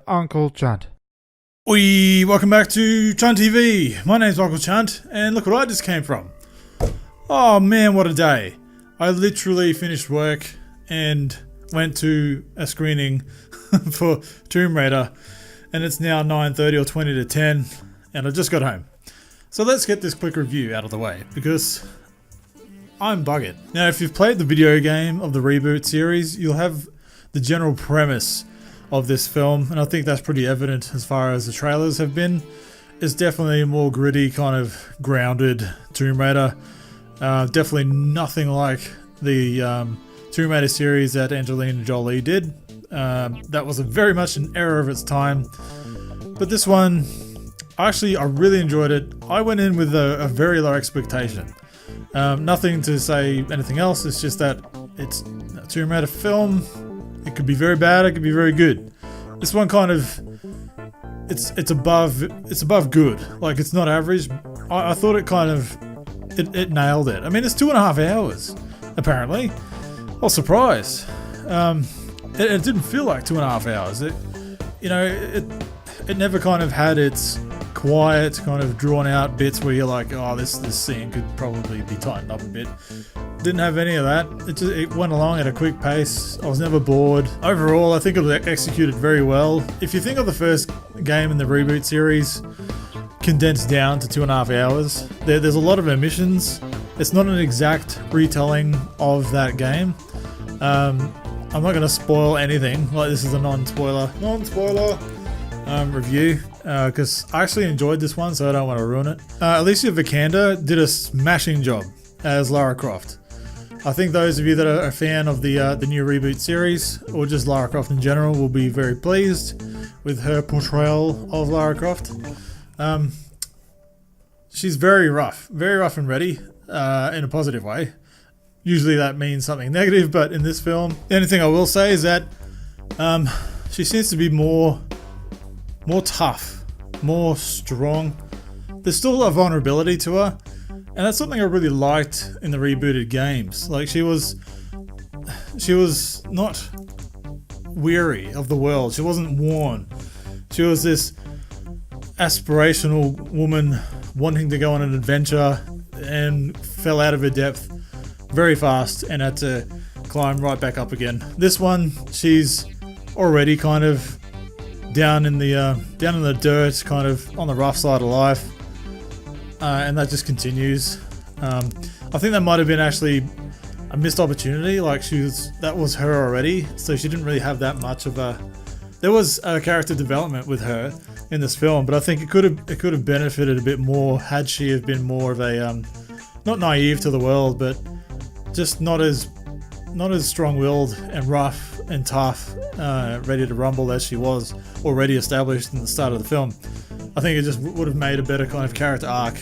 Uncle Chunt. Oi, welcome back to Chunt TV. My name's Uncle Chunt, and look what I just came from. Oh man, what a day. I literally finished work and went to a screening for Tomb Raider, and it's now 9:30 or 20 to 10, and I just got home. So let's get this quick review out of the way, because I'm buggered. Now, if you've played the video game of the reboot series, you'll have the general premise of this film, and I think that's pretty evident as far as the trailers have been. It's definitely a more gritty, kind of grounded Tomb Raider. Definitely nothing like the Tomb Raider series that Angelina Jolie did. That was very much an error of its time. But this one, I really enjoyed it. I went in with a very low expectation. Nothing to say anything else, it's just that it's a Tomb Raider film. It could be very bad, it could be very good. This one kind of, it's above good. Like, it's not average. I thought it kind of, it nailed it. I mean, it's 2.5 hours, apparently. I was surprised. It didn't feel like 2.5 hours. It never kind of had its quiet, kind of drawn out bits where you're like, oh, this scene could probably be tightened up a bit. Didn't have any of that. It went along at a quick pace. I was never bored. Overall, I think it was executed very well. If you think of the first game in the reboot series condensed down to 2.5 hours, there's a lot of omissions. It's not an exact retelling of that game. I'm not going to spoil anything. Like, this is a non-spoiler review, because I actually enjoyed this one, so I don't want to ruin it. Alicia Vikander did a smashing job as Lara Croft. I think those of you that are a fan of the new reboot series, or just Lara Croft in general, will be very pleased with her portrayal of Lara Croft. She's very rough and ready, in a positive way. Usually that means something negative, but in this film, the only thing I will say is that she seems to be more tough, more strong. There's still a vulnerability to her, and that's something I really liked in the rebooted games. Like, she was not weary of the world. She wasn't worn. She was this aspirational woman wanting to go on an adventure and fell out of her depth very fast and had to climb right back up again. This one, she's already kind of down in the dirt, kind of on the rough side of life, and that just continues. I think that might have been actually a missed opportunity. Like, that was her already, so she didn't really have that much of a. There was a character development with her in this film, but I think it could have benefited a bit more had she have been more of a not naive to the world, but just not as strong-willed and rough and tough, ready to rumble as she was already established in the start of the film. I think it just would have made a better kind of character arc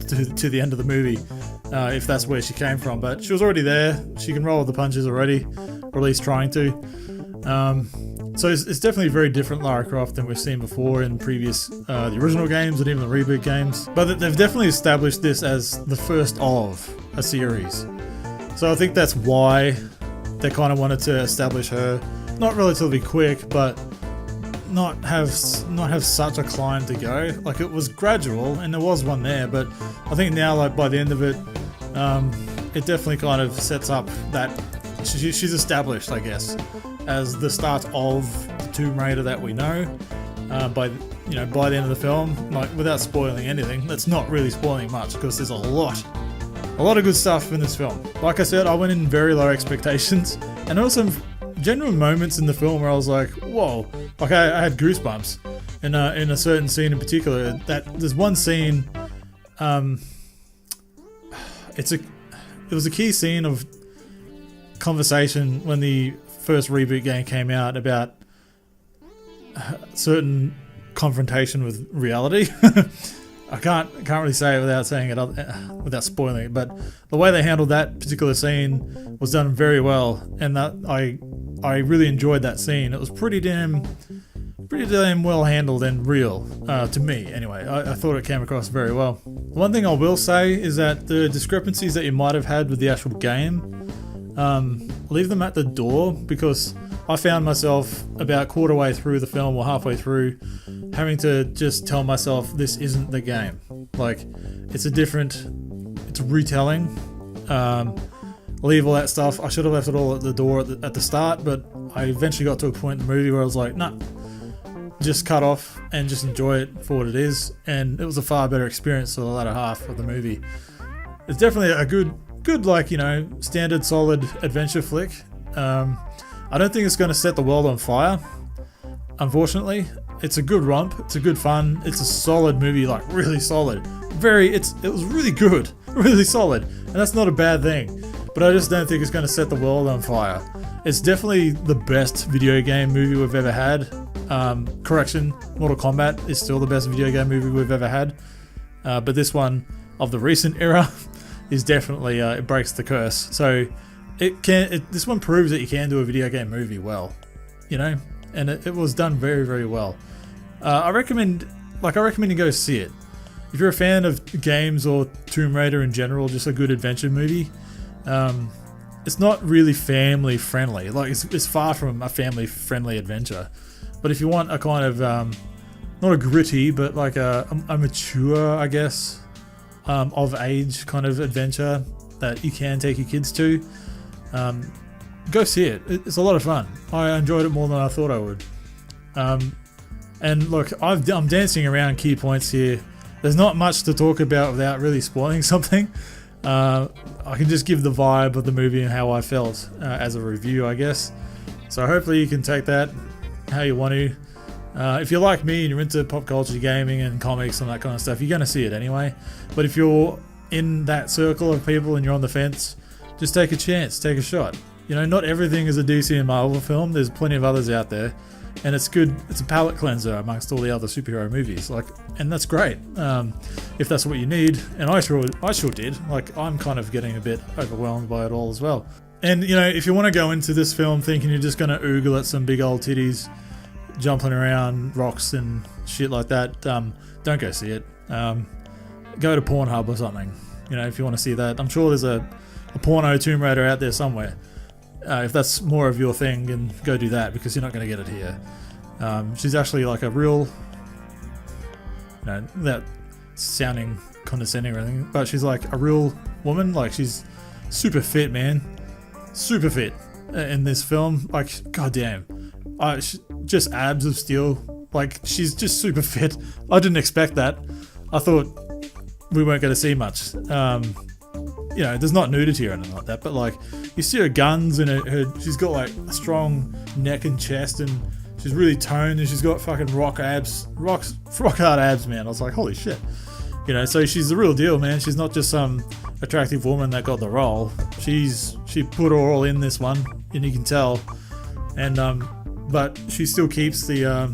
to the end of the movie, if that's where she came from. But she was already there. She can roll with the punches already, or at least trying to. So it's definitely a very different Lara Croft than we've seen before in previous, the original games and even the reboot games. But they've definitely established this as the first of a series. So I think that's why they kind of wanted to establish her, not relatively quick, but not have such a climb to go. Like, it was gradual, and there was one there, but I think now, like, by the end of it, it definitely kind of sets up that she's established, I guess, as the start of the Tomb Raider that we know. By the end of the film, like, without spoiling anything. That's not really spoiling much, because there's a lot of good stuff in this film. Like I said, I went in very low expectations, and there were some genuine moments in the film where I was like, whoa, like I had goosebumps in a certain scene in particular. That there's one scene, it was a key scene of conversation when the first reboot game came out about certain confrontation with reality. I can't really say it without saying it, without spoiling it, but the way they handled that particular scene was done very well, and that I really enjoyed that scene. It was pretty damn well handled and real, to me anyway. I thought it came across very well. One thing I will say is that the discrepancies that you might have had with the actual game, leave them at the door, because I found myself about quarter way through the film or halfway through having to just tell myself this isn't the game. Like, it's a retelling. Leave all that stuff. I should have left it all at the door at the start, but I eventually got to a point in the movie where I was like, nah, just cut off and just enjoy it for what it is. And it was a far better experience for the latter half of the movie. It's definitely a good like, you know, standard solid adventure flick. I don't think it's going to set the world on fire, unfortunately. It's a good romp, it's a good fun, it's a solid movie, like really solid. It was really good, really solid, and that's not a bad thing. But I just don't think it's going to set the world on fire. It's definitely the best video game movie we've ever had. Correction, Mortal Kombat is still the best video game movie we've ever had. But this one of the recent era is definitely, it breaks the curse. So this one proves that you can do a video game movie well, you know, and it was done very, very well. I recommend you go see it. If you're a fan of games or Tomb Raider in general, just a good adventure movie. It's not really family friendly. Like it's far from a family friendly adventure. But if you want a kind of not a gritty, but like a mature, I guess, of age kind of adventure that you can take your kids to, go see it. It's a lot of fun. I enjoyed it more than I thought I would. And look, I'm dancing around key points here. There's not much to talk about without really spoiling something. I can just give the vibe of the movie and how I felt as a review, I guess. So hopefully you can take that how you want to. If you're like me and you're into pop culture, gaming and comics and that kind of stuff, you're going to see it anyway. But if you're in that circle of people and you're on the fence, just take a chance, take a shot. You know, not everything is a DC and Marvel film. There's plenty of others out there. And it's good. It's a palate cleanser amongst all the other superhero movies. And that's great. If that's what you need. And I sure did. Like, I'm kind of getting a bit overwhelmed by it all as well. And, you know, if you want to go into this film thinking you're just going to oogle at some big old titties jumping around rocks and shit like that, don't go see it. Go to Pornhub or something, you know, if you want to see that. I'm sure there's a porno Tomb Raider out there somewhere. If that's more of your thing, then go do that, because you're not going to get it here. She's actually like a real, you know, that sounding condescending or anything, but she's like a real woman. Like, she's super fit, man. Super fit in this film. Like, goddamn. Just abs of steel. Like, she's just super fit. I didn't expect that. I thought we weren't going to see much. You know, there's not nudity or anything like that, but like, you see her guns and she's got like a strong neck and chest, and she's really toned, and she's got fucking rock hard abs, man. I was like, holy shit. You know, so she's the real deal, man. She's not just some attractive woman that got the role. She put her all in this one, and you can tell. And but she still keeps the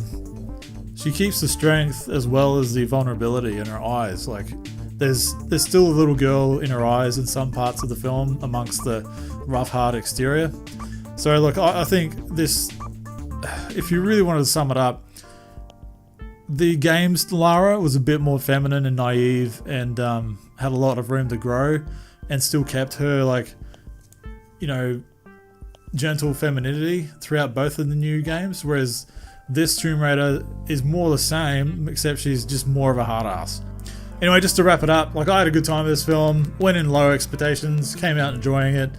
strength as well as the vulnerability in her eyes. Like, there's still a little girl in her eyes in some parts of the film amongst the rough, hard exterior. So look, I think this, if you really wanted to sum it up, the game's Lara was a bit more feminine and naive, and had a lot of room to grow, and still kept her, like, you know, gentle femininity throughout both of the new games, whereas this Tomb Raider is more the same, except she's just more of a hard ass. Anyway, just to wrap it up, like, I had a good time with this film, went in low expectations, came out enjoying it.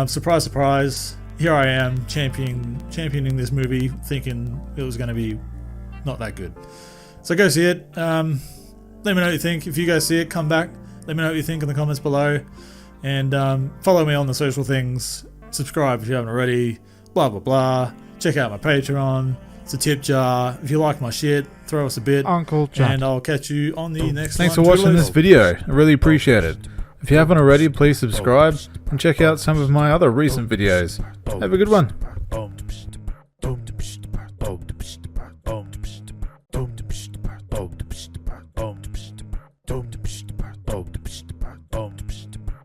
Surprise, surprise, here I am championing this movie, thinking it was going to be not that good. So go see it. Let me know what you think. If you guys see it, come back. Let me know what you think in the comments below. And follow me on the social things. Subscribe if you haven't already. Blah, blah, blah. Check out my Patreon. It's a tip jar. If you like my shit, throw us a bit. Uncle Chunt. And I'll catch you on the next one. Thanks for watching this video. I really appreciate it. If you haven't already, please subscribe and check out some of my other recent videos. Have a good one.